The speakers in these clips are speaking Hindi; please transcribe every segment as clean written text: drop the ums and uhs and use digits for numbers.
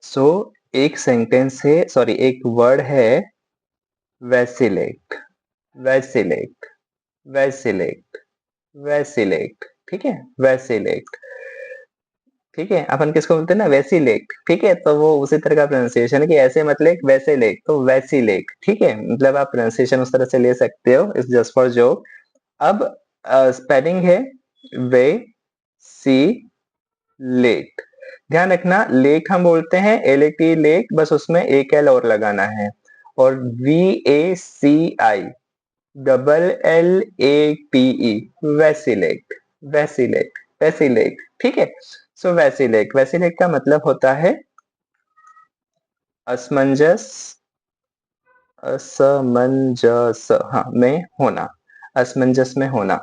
सो एक सेंटेंस है, सॉरी एक वर्ड है वैसिलेट, वैसिलेट, वैसिलेट, वैसिलेट, ठीक है? वैसिलेट, ठीक है? अपन किसको बोलते हैं ना वैसिलेट, ठीक है? तो वो उसी तरह का प्रोनाउंसिएशन है कि ऐसे मत लेट वैसे लेट, तो वैसिलेट, ठीक है? मतलब आप प्रोनाउंसिएशन उस तरह से ले सकते हो, इट्स जस्ट फॉर जोक। अब स्पेलिंग है वे सी लेट। ध्यान रखना लेट हम बोलते हैं एल-ए-टी लेट, बस उसमें एक एल और लगाना है। और वी-ए-सी-आई डबल एल-ए-टी-ई वैसिलेट, वैसिलेट, वैसिलेट, ठीक है? सो वैसिलेट, वैसिलेट का मतलब होता है असमंजस, असमंजस, हाँ में होना, असमंजस में होना।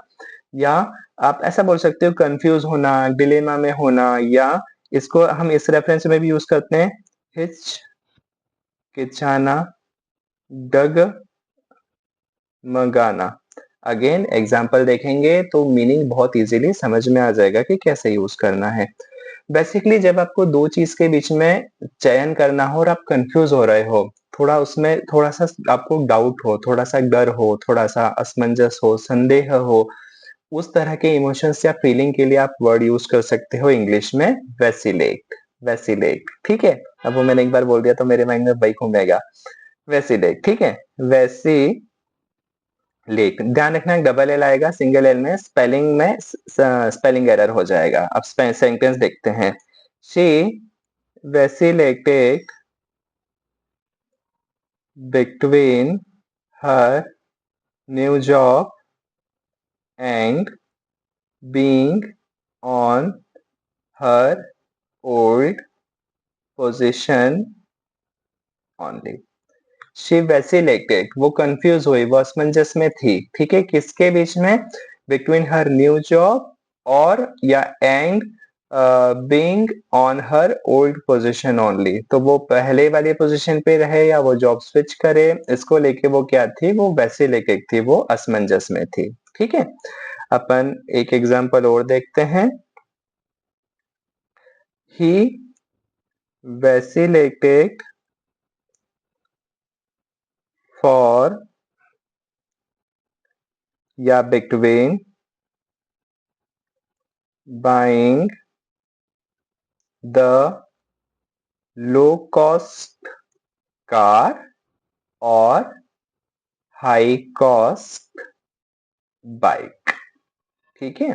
या आप ऐसा बोल सकते हो कंफ्यूज होना, डिलेमा में होना, या इसको हम इस रेफरेंस में भी यूज करते हैं हिचकिचाना, डगमगाना। अगेन एग्जांपल देखेंगे तो मीनिंग बहुत इजीली समझ में आ जाएगा कि कैसे यूज करना है। बेसिकली जब आपको दो चीज के बीच में चयन करना हो और आप कंफ्यूज हो रहे हो, थोड़ा उसमें थोड़ा सा आपको डाउट हो, थोड़ा सा डर हो, थोड़ा सा असमंजस हो, संदेह हो, उस तरह के इमोशंस या फीलिंग के लिए आप वर्ड यूज कर सकते हो इंग्लिश में वैसिलेट, वैसिलेट, ठीक है? अब वो मैंने एक बार बोल दिया तो मेरे माइंड में वही घूमेगा, वैसिलेट, ठीक है? वैसिलेट, ध्यान रखना डबल एल आएगा, सिंगल एल में स्पेलिंग एरर हो जाएगा। अब सेंटेंस देखते हैं। She vacillated between her new job and being on her old position only. She vacillated, वो कंफ्यूज हुई, वो असमंजस में थी, ठीक है? किसके बीच में? बिटवीन हर न्यू जॉब और या and being on her old position only. तो वो पहले वाली पोजीशन पे रहे या वो जॉब स्विच करे, इसको लेके वो क्या थी? वो वैसिलेटेड थी, वो असमंजस में थी, ठीक है? अपन एक एग्जांपल और देखते हैं। ही वैसिलेटेड फॉर या between buying the low cost car और high cost bike, ठीक है?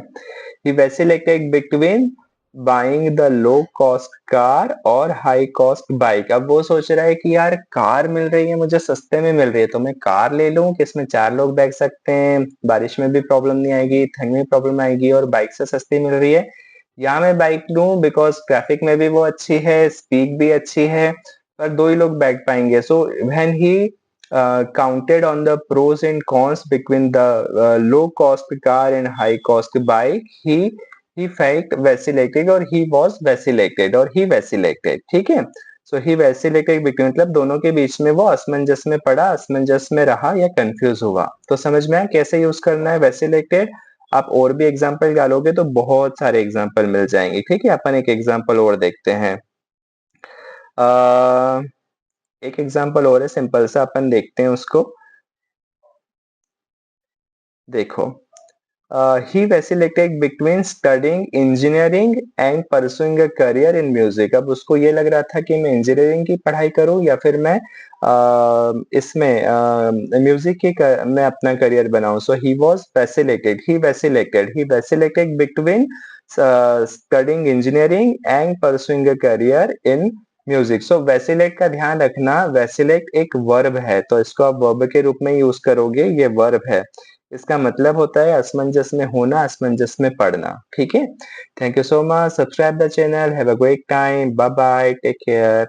He vacillated between buying the low cost car और high cost bike। अब वो सोच रहा है कि यार कार मिल रही है मुझे, सस्ते में मिल रही है, तो मैं कार ले लूं कि इसमें 4 लोग बैठ सकते हैं, बारिश में भी प्रॉब्लम नहीं आएगी, ठंड में प्रॉब्लम आएगी, और बाइक से सस्ती मिल रही है, या मैं बाइक लूं बिकॉज ट्रैफिक में भी वो अच्छी है, स्पीड भी अच्छी है, पर 2 ही लोग बैठ पाएंगे। So when he counted on the pros and cons between the low cost car and high cost bike, he felt vacillated और he was vacillated और he vacillated, ठीक है? So he vacillated between मतलब दोनों के बीच में वो असमंजस में पड़ा, असमंजस में रहा या कंफ्यूज हुआ। तो समझ में आया कैसे यूज करना है vacillated? आप और भी एग्जांपल डालोगे तो बहुत सारे एग्जांपल मिल जाएंगे, ठीक है? अपन एक एग्जांपल और देखते हैं। एक एग्जांपल और है, सिंपल सा, अपन देखते हैं उसको। देखो, he vacillated between studying engineering and pursuing a career in music। अब उसको ये लग रहा था कि मैं इंजीनियरिंग की पढ़ाई करूं या फिर मैं इसमें म्यूजिक की मैं अपना करियर बनाऊं। सो he was vacillated, he vacillated between studying engineering and pursuing a career in music. So vacillate का ध्यान रखना, वैसिलेट एक वर्ब है, तो इसको आप वर्ब के रूप में यूज करोगे, ये वर्ब है। इसका मतलब होता है असमंजस में होना, असमंजस में पड़ना, ठीक है? Thank you so much, subscribe the channel, have a great time, bye bye, take care.